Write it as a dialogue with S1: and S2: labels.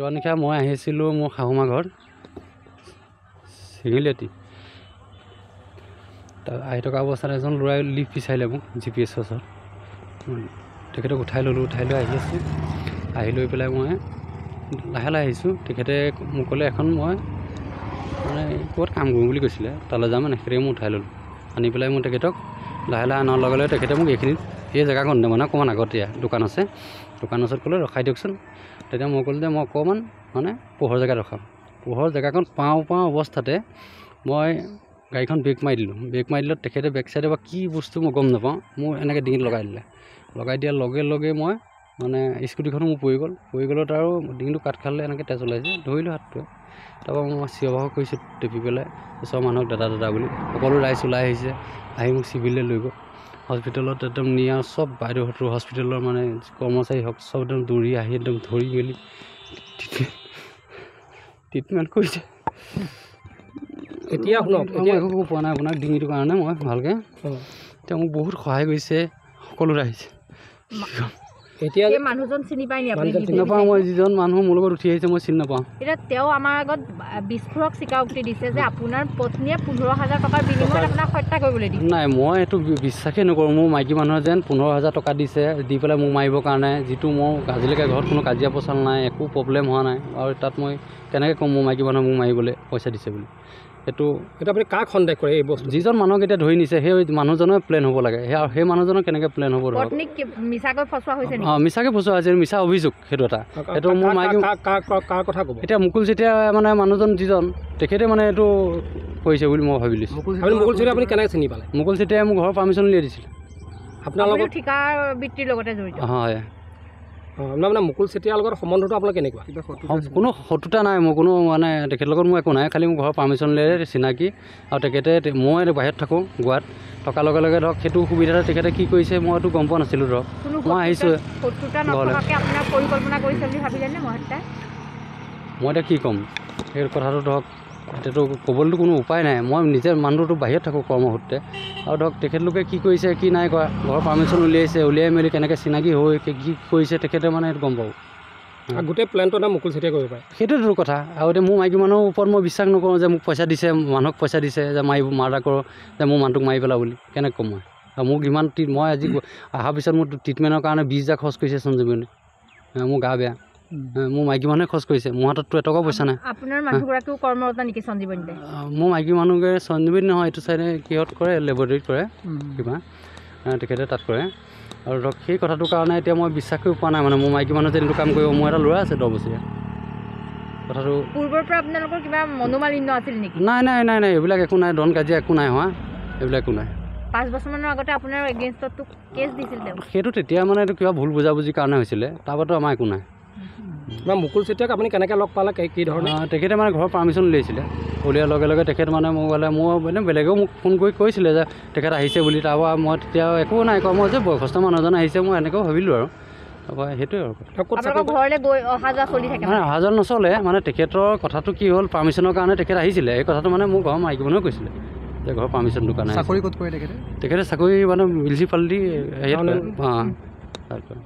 S1: যোৱা নিশা মই আহিছিলোঁ মোৰ শাহুমা ঘৰ চিঙিলিয়াতি। আহি থকা অৱস্থাত এজন ল'ৰাই লিফ্ট বিচাৰিলে মোক GPS ওচৰত। তেখেতক উঠাই ল'লোঁ, উঠাই লৈ আহি আছোঁ। আহি লৈ পেলাই মই লাহে লাহে আহিছোঁ। তেখেতে মোক ক'লে এখন মই মানে ক'ত কাম কৰোঁ বুলি কৈছিলে, তালৈ যাম মানে সেইটোৱে মই উঠাই ল'লোঁ। আনি পেলাই মই তেখেতক লাহে লাহে অনাৰ লগে লগে তেখেতে মোক এইখিনিত এই জেগাকণতে মানে অকণমান আগত দোকান আছে, দোকানৰ ওচৰত ক'লে ৰখাই দিয়কচোন। তেতিয়া মই ক'লোঁ যে মই অকণমান মানে পোহৰ জেগাত ৰখাম। পোহৰ জেগাকণ পাওঁ অৱস্থাতে মই গাড়ীখন ব্ৰেক মাৰি দিলোঁ। ব্ৰেক মাৰি দিলত তেখেতে বেক চাইডে বা কি বস্তু মই গম নাপাওঁ, মোৰ এনেকৈ ডিঙিত লগাই দিলে। লগাই দিয়াৰ লগে লগে মই মানে স্কুটিখনো মোৰ পৰি গ'লত আৰু ডিঙিটো কাট খালে, এনেকৈ তেজ ওলাইছে। ধৰিলোঁ হাতটোৱে। তাৰপৰা মই চিঞৰ বাখৰ কৰিছোঁ টেপি পেলাই, ওচৰৰ মানুহক দাদা বুলি। সকলো ৰাইজ ওলাই আহিছে, আহি মোক চিভিললৈ লৈ গ'ল। হস্পিটেলত একদম নি আৰু চব বাইদেউহঁতৰ হস্পিটেলৰ মানে কৰ্মচাৰী হওক চব একদম দৌৰি আহি একদম ধৰি মেলি ট্ৰিটমেণ্ট কৰিছে।
S2: এতিয়া শুনক,
S1: এতিয়া একো পোৱা নাই আপোনাক ডিঙিটোৰ কাৰণে মই ভালকৈ। এতিয়া মোক বহুত সহায় কৰিছে সকলো ৰাইজ।
S2: এতিয়া
S3: মানুহজন চিনি পাই নি?
S1: নাপাওঁ, মই যিজন মানুহ মোৰ লগত উঠি আহিছে মই চিনি নাপাওঁ।
S3: এতিয়া তেওঁ আমাৰ আগত বিস্ফোৰক স্বীকাৰোক্তি দিছে যে আপোনাৰ পত্নীয়ে 15,000 টকাৰ বিনিময়ত আপোনাক হত্যা কৰিবলৈ দিছে।
S1: নাই, মই এইটো বিশ্বাসেই নকৰোঁ। মোৰ মাইকী মানুহে যেন 15,000 টকা দিছে, দি পেলাই মোক মাৰিবৰ কাৰণে, যিটো মোৰ আজিলৈকে ঘৰত কোনো কাজিয়া পচাল নাই, একো প্ৰব্লেম হোৱা নাই। আৰু তাত মই কেনেকৈ ক'ম মোৰ মাইকী মানুহে মোক মাৰিবলৈ পইচা দিছে বুলি? এইটো
S2: আপুনি কাক সন্দেহ কৰে? এই বস্তু যিজন
S1: মানুহক এতিয়া ধৰি নিছে সেই মানুহজনে প্লেন হ'ব লাগে। সেই মানুহজনৰ কেনেকৈ প্লেন হ'ব?
S3: মিছাকৈ ফচোৱা হৈছে।
S1: মিছাকৈ ফচোৱা হৈছে, মিছা অভিযোগ সেইটো এটা। এইটো মোৰ মাইকী
S2: কাৰ কথা ক'ব?
S1: এতিয়া মুকুল চেতিয়া মানে মানুহজন যিজন, তেখেতে মানে এইটো কৰিছে বুলি মই ভাবি লৈছোঁ।
S2: মুকুল চেতিয়া আপুনি কেনেকৈ চিনি পালে?
S1: মুকুল চেতিয়াই মোক ঘৰৰ পাৰ্মিশ্যন উলিয়াই দিছিলে।
S3: আপোনাৰ লগত ঠিকাৰ বৃত্তিৰ লগতে জড়িত?
S1: হয়।
S2: মানে মুকুল চেতিয়াৰ লগত সম্বন্ধটো আপোনাৰ কেনেকুৱা?
S1: কোনো শত্ৰুতা নাই মোৰ, কোনো মানে তেখেতৰ লগত মোৰ একো নাই। খালি মোৰ ঘৰৰ পাৰ্মিশ্যন উলিয়াই চিনাকি। আৰু তেখেতে মই বাহিৰত থাকোঁ গোৱাত থকাৰ লগে লগে ধৰক সেইটো সুবিধাতে তেখেতে কি কৰিছে মই এইটো গম পোৱা নাছিলোঁ। ধৰক মই আহিছোঁ মই এতিয়া কি ক'ম সেই কথাটো? ধৰক এতিয়াতো ক'বলৈতো কোনো উপায় নাই। মই নিজে মানুহটো বাহিৰত থাকোঁ কৰ্মসূত্ৰে। আৰু ধৰক তেখেতলোকে কি কৰিছে কি নাই কৰা, ঘৰৰ পাৰ্মিশ্যন উলিয়াই মেলি কেনেকৈ চিনাকি হৈ কি কৰিছে তেখেতে মানে সেইটো গম পাব।
S2: গোটেই প্লেনটো এটা মুকুল চেতিয়াই কৰিব পাৰে,
S1: সেইটোতো কথা। আৰু এতিয়া মোৰ মাইকী মানুহৰ ওপৰত মই বিশ্বাস নকৰোঁ যে মোক পইচা দিছে, মানুহক পইচা দিছে যে মাৰ্ডাৰ কৰোঁ, যে মোৰ মানুহটোক মাৰি পেলা বুলি। কেনেকৈ ক'ম মই? আৰু মোক ইমান মই আজি অহাৰ পিছত মোৰ ট্ৰিটমেণ্টৰ কাৰণে 20,000 খৰচ কৰিছে সঞ্জীৱনী। মোৰ গা বেয়া, মোৰ মাইকী মানুহে খৰচ কৰিছে, মোৰ হাতততো এটকাও পইচা নাই।
S3: আপোনাৰ মানুহগৰাকীও কৰ্মৰত নেকি সঞ্জীৱনীতে?
S1: মোৰ মাইকী মানুহকে সঞ্জীৱনী নহয়, এইটো চাইডে কিহত কৰে, লেবৰেটৰীত কৰে কিবা, তেখেতে তাত কৰে। আৰু ধৰক সেই কথাটোৰ কাৰণে এতিয়া মই বিশ্বাস কৰিব পৰা নাই। মানে মোৰ মাইকী মানুহে যেনেকৈ কাম কৰিব, মোৰ এটা ল'ৰা আছে 10 বছৰীয়া। কথাটো
S3: পূৰ্বৰ পৰা আপোনালোকৰ কিবা মনোমালিন্য আছিল নেকি?
S1: নাই, এইবিলাক একো নাই। ধন কাজিয়া একো নাই হোৱা, এইবিলাক একো নাই।
S3: 5 বছৰমানৰ আগতে আপোনাৰ এগেইনষ্টতো কেছ দিছিল তেওঁ? সেইটো
S1: তেতিয়া মানে এইটো কিবা ভুল বুজাবুজিৰ কাৰণে হৈছিলে, তাৰপৰাতো আমাৰ একো নাই।
S2: মুকুল চেতিয়াক আপুনি কেনেকৈ লগ পালে, কি ধৰণে?
S1: তেখেতে মানে ঘৰৰ পাৰ্মিশ্যন উলিয়াইছিলে। উলিওৱাৰ লগে লগে তেখেত মানে মোৰ মানে বেলেগেও মোক ফোন কৰি কৈছিলে যে তেখেত আহিছে বুলি। তাৰপৰা মই তেতিয়া একো নাই কোৱা, মই যে বয়সস্থ মানুহজন আহিছে মই এনেকৈও ভাবিলোঁ আৰু। তাৰপৰা সেইটোৱে আৰু
S3: ঘৰলৈ গৈ অহা যোৱা চলি থাকে?
S1: অহা যোৱা নচলে, মানে তেখেতৰ কথাটো কি হ'ল, পাৰ্মিশ্যনৰ কাৰণে তেখেত আহিছিলে। এই কথাটো মানে মোৰ ঘৰৰ মাইকী মানুহেও কৈছিলে যে ঘৰৰ পাৰ্মিশ্যনটোৰ কাৰণে।
S2: চাকৰি ক'ত কৰে তেখেতে?
S1: চাকৰি মানে মিউনিচিপালিটি হেৰিয়াত কৰে।